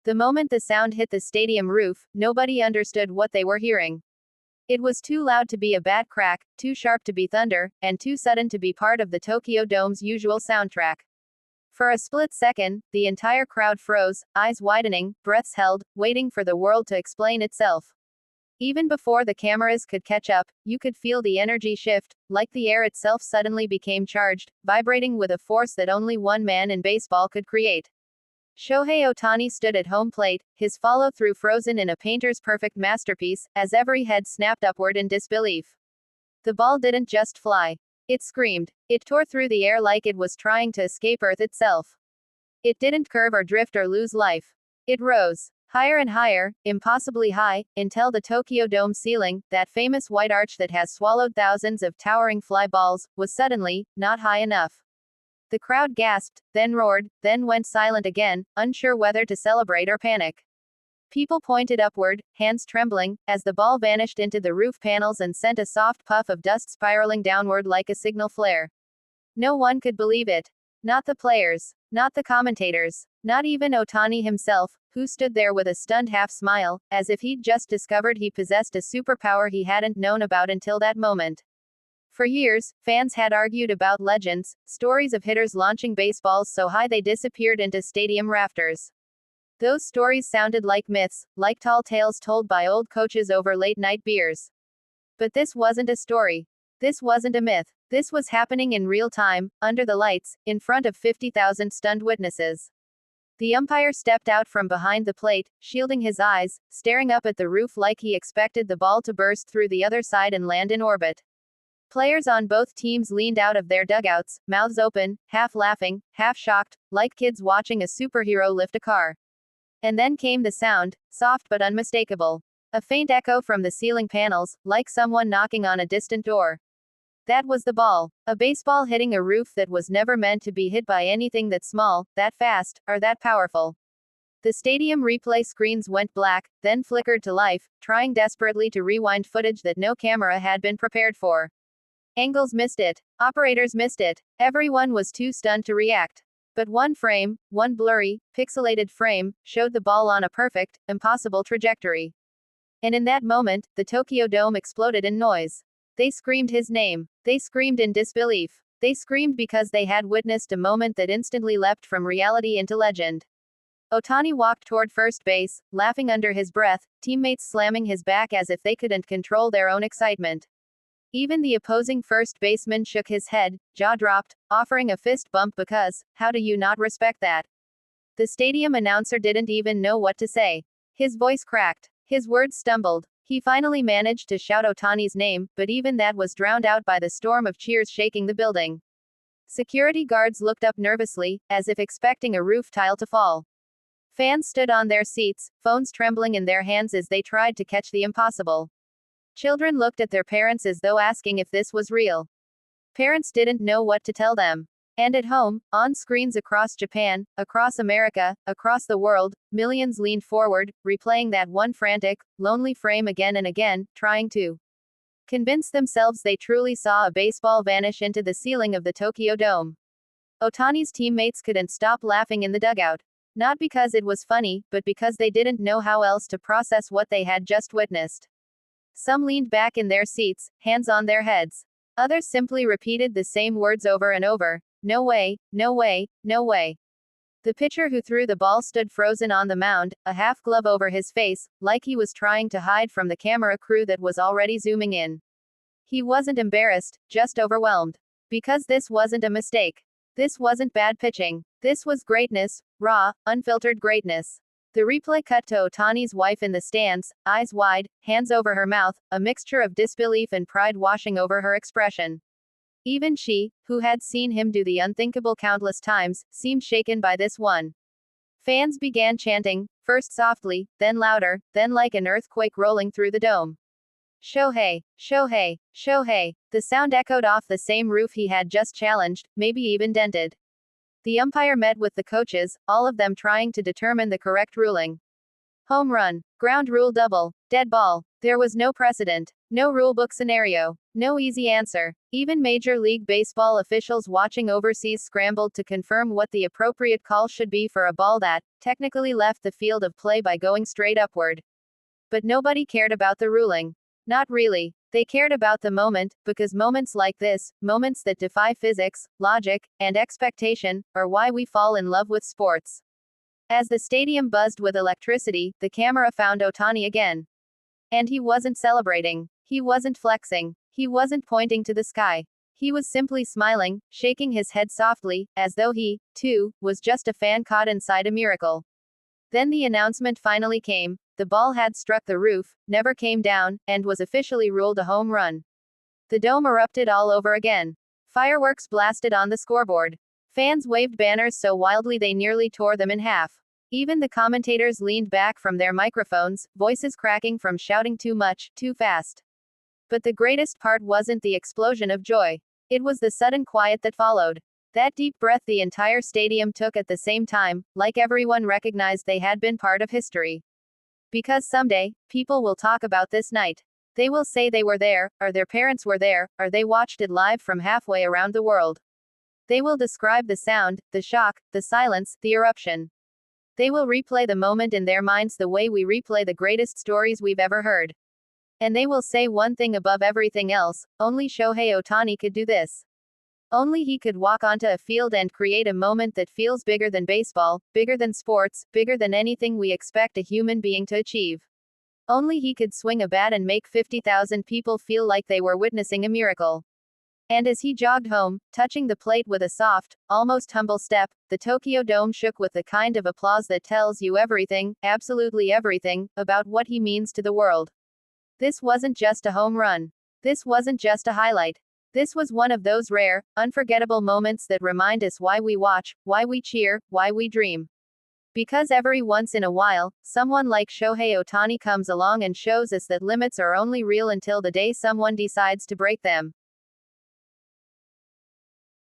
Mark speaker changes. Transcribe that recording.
Speaker 1: The moment the sound hit the stadium roof, nobody understood what they were hearing. It was too loud to be a bat crack, too sharp to be thunder, and too sudden to be part of the Tokyo Dome's usual soundtrack. For a split second, the entire crowd froze, eyes widening, breaths held, waiting for the world to explain itself. Even before the cameras could catch up, you could feel the energy shift, like the air itself suddenly became charged, vibrating with a force that only one man in baseball could create. Shohei Ohtani stood at home plate, his follow-through frozen in a painter's perfect masterpiece, as every head snapped upward in disbelief. The ball didn't just fly. It screamed. It tore through the air like it was trying to escape Earth itself. It didn't curve or drift or lose life. It rose. Higher and higher, impossibly high, until the Tokyo Dome ceiling, that famous white arch that has swallowed thousands of towering fly balls, was suddenly not high enough. The crowd gasped, then roared, then went silent again, unsure whether to celebrate or panic. People pointed upward, hands trembling, as the ball vanished into the roof panels and sent a soft puff of dust spiraling downward like a signal flare. No one could believe it. Not the players. Not the commentators. Not even Ohtani himself, who stood there with a stunned half-smile, as if he'd just discovered he possessed a superpower he hadn't known about until that moment. For years, fans had argued about legends, stories of hitters launching baseballs so high they disappeared into stadium rafters. Those stories sounded like myths, like tall tales told by old coaches over late-night beers. But this wasn't a story. This wasn't a myth. This was happening in real time, under the lights, in front of 50,000 stunned witnesses. The umpire stepped out from behind the plate, shielding his eyes, staring up at the roof like he expected the ball to burst through the other side and land in orbit. Players on both teams leaned out of their dugouts, mouths open, half laughing, half shocked, like kids watching a superhero lift a car. And then came the sound, soft but unmistakable. A faint echo from the ceiling panels, like someone knocking on a distant door. That was the ball. A baseball hitting a roof that was never meant to be hit by anything that small, that fast, or that powerful. The stadium replay screens went black, then flickered to life, trying desperately to rewind footage that no camera had been prepared for. Angles missed it. Operators missed it. Everyone was too stunned to react. But one frame, one blurry, pixelated frame, showed the ball on a perfect, impossible trajectory. And in that moment, the Tokyo Dome exploded in noise. They screamed his name. They screamed in disbelief. They screamed because they had witnessed a moment that instantly leapt from reality into legend. Ohtani walked toward first base, laughing under his breath, teammates slamming his back as if they couldn't control their own excitement. Even the opposing first baseman shook his head, jaw dropped, offering a fist bump because, how do you not respect that? The stadium announcer didn't even know what to say. His voice cracked. His words stumbled. He finally managed to shout Ohtani's name, but even that was drowned out by the storm of cheers shaking the building. Security guards looked up nervously, as if expecting a roof tile to fall. Fans stood on their seats, phones trembling in their hands as they tried to catch the impossible. Children looked at their parents as though asking if this was real. Parents didn't know what to tell them. And at home, on screens across Japan, across America, across the world, millions leaned forward, replaying that one frantic, lonely frame again and again, trying to convince themselves they truly saw a baseball vanish into the ceiling of the Tokyo Dome. Ohtani's teammates couldn't stop laughing in the dugout. Not because it was funny, but because they didn't know how else to process what they had just witnessed. Some leaned back in their seats, hands on their heads. Others simply repeated the same words over and over. No way, no way, no way. The pitcher who threw the ball stood frozen on the mound, a half glove over his face, like he was trying to hide from the camera crew that was already zooming in. He wasn't embarrassed, just overwhelmed. Because this wasn't a mistake. This wasn't bad pitching. This was greatness, raw, unfiltered greatness. The replay cut to Ohtani's wife in the stands, eyes wide, hands over her mouth, a mixture of disbelief and pride washing over her expression. Even she, who had seen him do the unthinkable countless times, seemed shaken by this one. Fans began chanting, first softly, then louder, then like an earthquake rolling through the dome. Shohei, Shohei, Shohei. The sound echoed off the same roof he had just challenged, maybe even dented. The umpire met with the coaches, all of them trying to determine the correct ruling. Home run. Ground rule double. Dead ball. There was no precedent. No rulebook scenario. No easy answer. Even Major League Baseball officials watching overseas scrambled to confirm what the appropriate call should be for a ball that, technically left the field of play by going straight upward. But nobody cared about the ruling. Not really. They cared about the moment, because moments like this, moments that defy physics, logic, and expectation, are why we fall in love with sports. As the stadium buzzed with electricity, the camera found Ohtani again. And he wasn't celebrating. He wasn't flexing. He wasn't pointing to the sky. He was simply smiling, shaking his head softly, as though he, too, was just a fan caught inside a miracle. Then the announcement finally came. The ball had struck the roof, never came down, and was officially ruled a home run. The dome erupted all over again. Fireworks blasted on the scoreboard. Fans waved banners so wildly they nearly tore them in half. Even the commentators leaned back from their microphones, voices cracking from shouting too much, too fast. But the greatest part wasn't the explosion of joy. It was the sudden quiet that followed. That deep breath the entire stadium took at the same time, like everyone recognized they had been part of history. Because someday, people will talk about this night. They will say they were there, or their parents were there, or they watched it live from halfway around the world. They will describe the sound, the shock, the silence, the eruption. They will replay the moment in their minds the way we replay the greatest stories we've ever heard. And they will say one thing above everything else: only Shohei Ohtani could do this. Only he could walk onto a field and create a moment that feels bigger than baseball, bigger than sports, bigger than anything we expect a human being to achieve. Only he could swing a bat and make 50,000 people feel like they were witnessing a miracle. And as he jogged home, touching the plate with a soft, almost humble step, the Tokyo Dome shook with the kind of applause that tells you everything, absolutely everything, about what he means to the world. This wasn't just a home run. This wasn't just a highlight. This was one of those rare, unforgettable moments that remind us why we watch, why we cheer, why we dream. Because every once in a while, someone like Shohei Ohtani comes along and shows us that limits are only real until the day someone decides to break them.